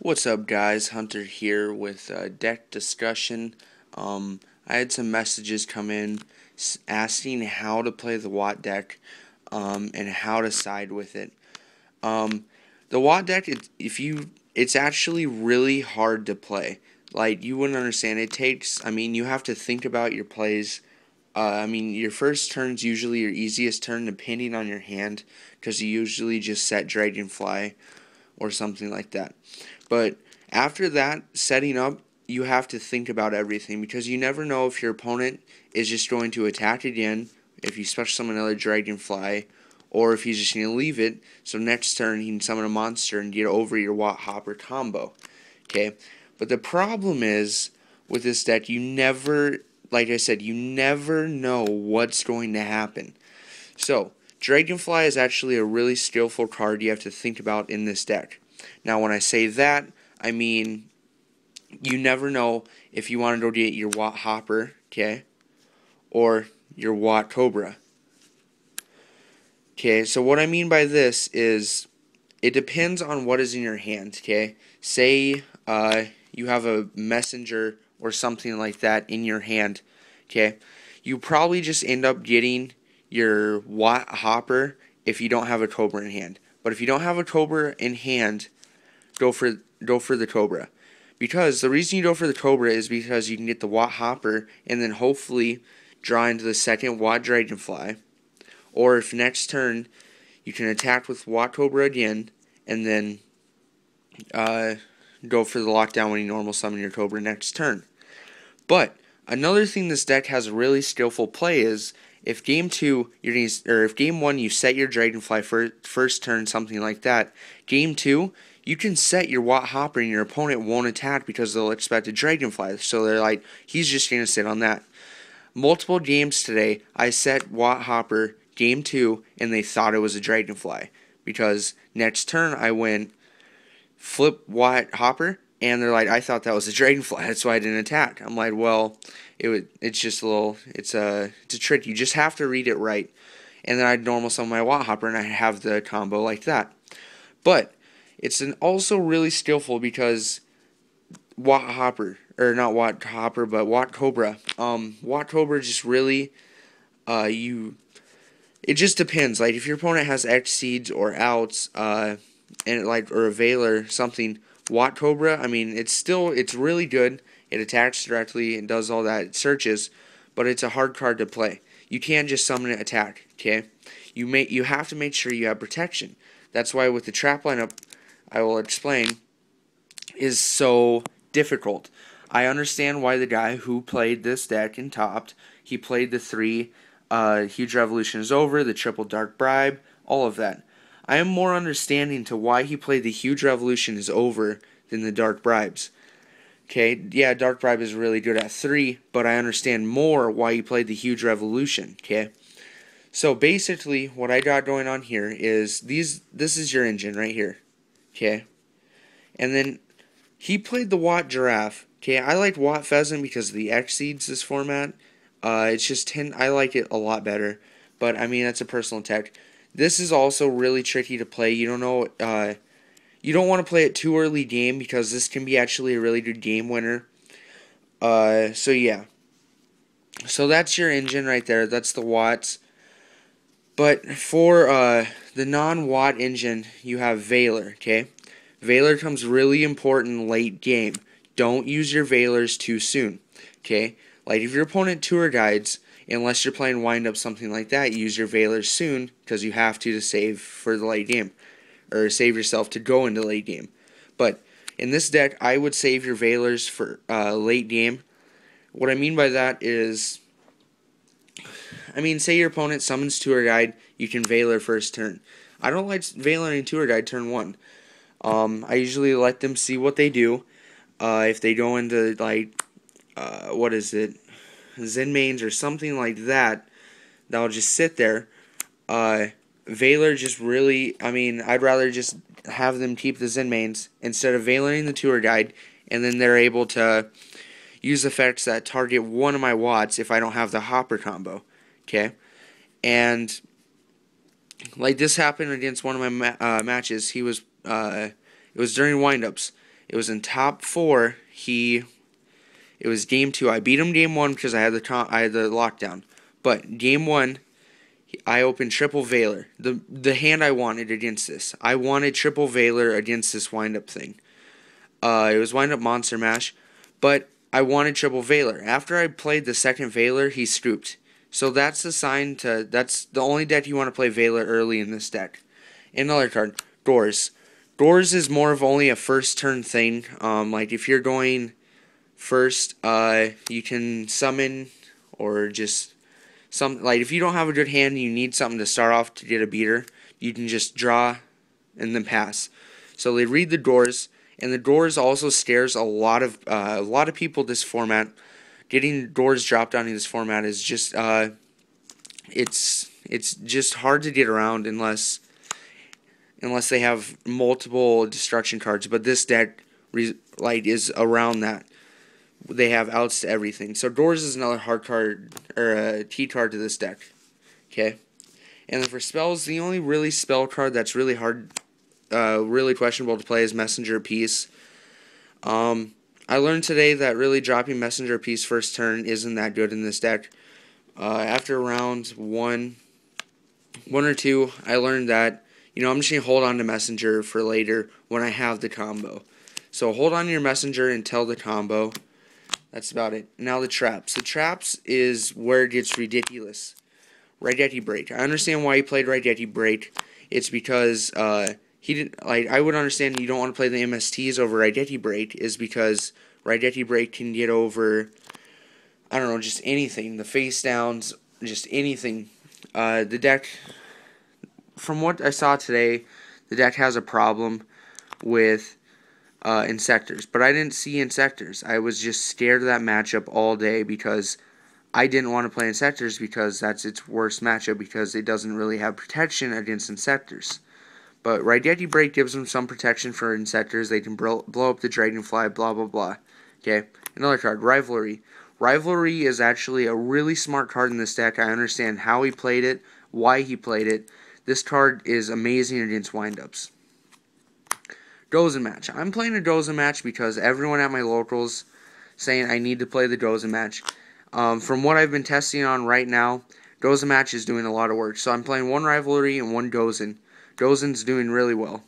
What's up, guys? Hunter here with deck discussion. I had some messages come in asking how to play the Watt deck and how to side with it. Um, the Watt deck, it's actually really hard to play. Like, you wouldn't understand. You have to think about your plays. Your first turn's usually your easiest turn depending on your hand because you usually just set Dragonfly or something like that. But after that, setting up, you have to think about everything because you never know if your opponent is just going to attack again, if you special summon another Dragonfly, or if he's just going to leave it, so next turn he can summon a monster and get over your Watt Hopper combo. Okay? But the problem is, with this deck, like I said, you never know what's going to happen. So, Dragonfly is actually a really skillful card you have to think about in this deck. Now, when I say that, I mean you never know if you want to go get your Watt Hopper, okay, or your Watt Cobra. Okay, so what I mean by this is it depends on what is in your hand, okay? Say you have a messenger or something like that in your hand, okay? You probably just end up getting your Watt Hopper if you don't have a Cobra in hand. But if you don't have a Cobra in hand, go for the Cobra. Because the reason you go for the Cobra is because you can get the Watt Hopper and then hopefully draw into the second Watt Dragonfly. Or if next turn you can attack with Watt Cobra again and then go for the lockdown when you normal summon your Cobra next turn. But another thing this deck has really skillful play is if game 2 if game 1 you set your Dragonfly for first turn, something like that, game 2 you can set your Watt Hopper and your opponent won't attack because they'll expect a Dragonfly. So they're like, he's just going to sit on that. Multiple games today, I set Watt Hopper game 2 and they thought it was a Dragonfly. Because next turn I went flip Watt Hopper and they're like, I thought that was a Dragonfly, that's why I didn't attack. I'm like, well, it's just a little, it's a trick. You just have to read it right. And then I'd normal summon my Watt Hopper and I'd have the combo like that. But it's also really skillful because Watt Hopper, or not Watt Hopper, but Watt Cobra. Watt Cobra just really, it just depends. Like if your opponent has X-Seeds or outs, or a Veiler, something, Watt Cobra, it's really good. It attacks directly and does all that. It searches, but it's a hard card to play. You can't just summon it attack, okay? You have to make sure you have protection. That's why with the trap lineup, I will explain, is so difficult. I understand why the guy who played this deck and topped, he played the 3 Huge Revolution is over, the triple Dark Bribe, all of that. I am more understanding to why he played the Huge Revolution is over than the Dark Bribes. Okay, yeah, Dark Bribe is really good at 3, but I understand more why he played the Huge Revolution, okay? So basically, what I got going on here is this is your engine right here, okay? And then he played the Watt Giraffe. Okay, I like Watt Pheasant because of the X-Seeds this format. It's just I like it a lot better. But I mean, that's a personal tech. This is also really tricky to play. You don't know. You don't want to play it too early game because this can be actually a really good game winner. So yeah. So that's your engine right there. That's the Watts. But for the non-Watt engine, you have Veiler. Okay. Veiler comes really important late game. Don't use your Veilers too soon. Okay? Like if your opponent tour guides, unless you're playing wind up something like that, use your Veilers soon because you have to save for the late game. Or save yourself to go into late game. But in this deck, I would save your Veilers for late game. What I mean by that is, say your opponent summons tour guide, you can Veiler first turn. I don't like Veiler tour guide turn 1. I usually let them see what they do. If they go into, what is it, Zenmaines or something like that, that'll just sit there. Veiler just really, I'd rather just have them keep the Zenmaines instead of Veilering the tour guide, and then they're able to use effects that target one of my Watts if I don't have the Hopper combo. Okay? And like this happened against one of my matches. It was during windups. It was in top 4. It was game 2. I beat him game 1 because I had the lockdown. But game 1, I opened triple Valor. The hand I wanted against this. I wanted triple Valor against this wind-up thing. It was wind-up Monster Mash, but I wanted triple Valor. After I played the second Valor, he scooped. So that's a sign to, that's the only deck you want to play Valor early in this deck. Another card, Doors. Doors is more of only a first turn thing. Like if you're going first, you can summon or just like if you don't have a good hand and you need something to start off to get a beater, you can just draw and then pass. So they read the Doors, and the Doors also scares a lot of people this format. Getting Doors dropped on in this format is just it's just hard to get around unless they have multiple destruction cards. But this deck is around that. They have outs to everything. So Doors is another hard card, or a key card to this deck. Okay? And then for spells, the only really spell card that's really hard, really questionable to play is Messenger of Peace. I learned today that really dropping Messenger of Peace first turn isn't that good in this deck. After round 1 or 2, I learned that, I'm just going to hold on to Messenger for later when I have the combo. So hold on to your Messenger until the combo. That's about it. Now the Traps. The Traps is where it gets ridiculous. Raigeki Break. I understand why he played Raigeki Break. It's because he didn't, like, I would understand you don't want to play the MSTs over Raigeki Break is because Raigeki Break can get over, I don't know, just anything. The face downs, just anything. The deck, from what I saw today, the deck has a problem with Insectors, but I didn't see Insectors. I was just scared of that matchup all day because I didn't want to play Insectors because that's its worst matchup because it doesn't really have protection against Insectors. But Raigeki Break gives them some protection for Insectors. They can blow up the Dragonfly, blah, blah, blah. Okay, another card, Rivalry. Rivalry is actually a really smart card in this deck. I understand how he played it, why he played it. This card is amazing against windups. Dozen Match. I'm playing a Dozen Match because everyone at my locals saying I need to play the Dozen Match. From what I've been testing on right now, Dozen Match is doing a lot of work. So I'm playing one Rivalry and one Dozen. Dozen's doing really well.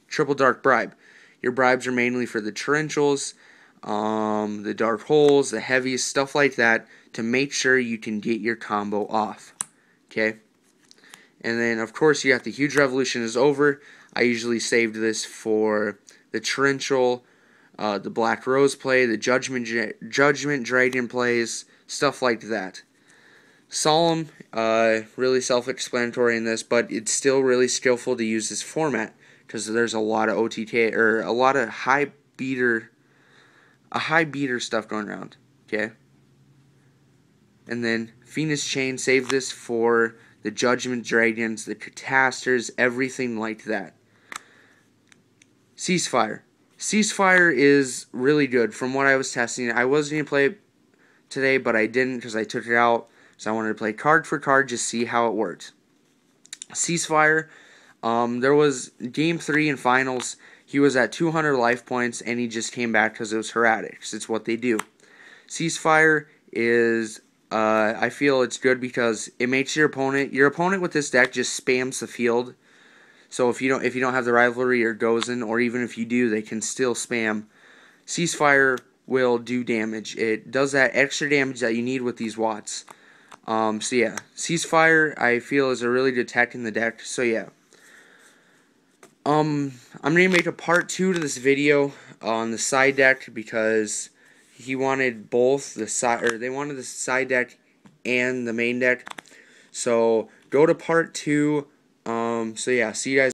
Triple Dark Bribe. Your bribes are mainly for the Torrentials, the Dark Holes, the Heavies, stuff like that, to make sure you can get your combo off. Okay? And then, of course, you got the Huge Revolution is over. I usually saved this for the Torrential, the Black Rose play, the Judgment Dragon plays, stuff like that. Solemn, really self-explanatory in this, but it's still really skillful to use this format because there's a lot of OTK or a lot of high beater stuff going around. Okay, and then Phoenix Chain, save this for the Judgment Dragons, the Catasters, everything like that. Ceasefire. Ceasefire is really good. From what I was testing, I was going to play it today, but I didn't because I took it out. So I wanted to play card for card, just see how it worked. Ceasefire, there was Game 3 in Finals. He was at 200 life points, and he just came back because it was Heretics. It's what they do. Ceasefire is, I feel it's good because it makes your opponent with this deck just spams the field. So if you don't have the Rivalry or Dozen, or even if you do, they can still spam. Ceasefire will do damage. It does that extra damage that you need with these Watts. So yeah, Ceasefire I feel is a really good tech in the deck. So yeah, I'm gonna make a part 2 to this video on the side deck because he wanted both they wanted the side deck and the main deck. So go to part 2. So yeah, see you guys.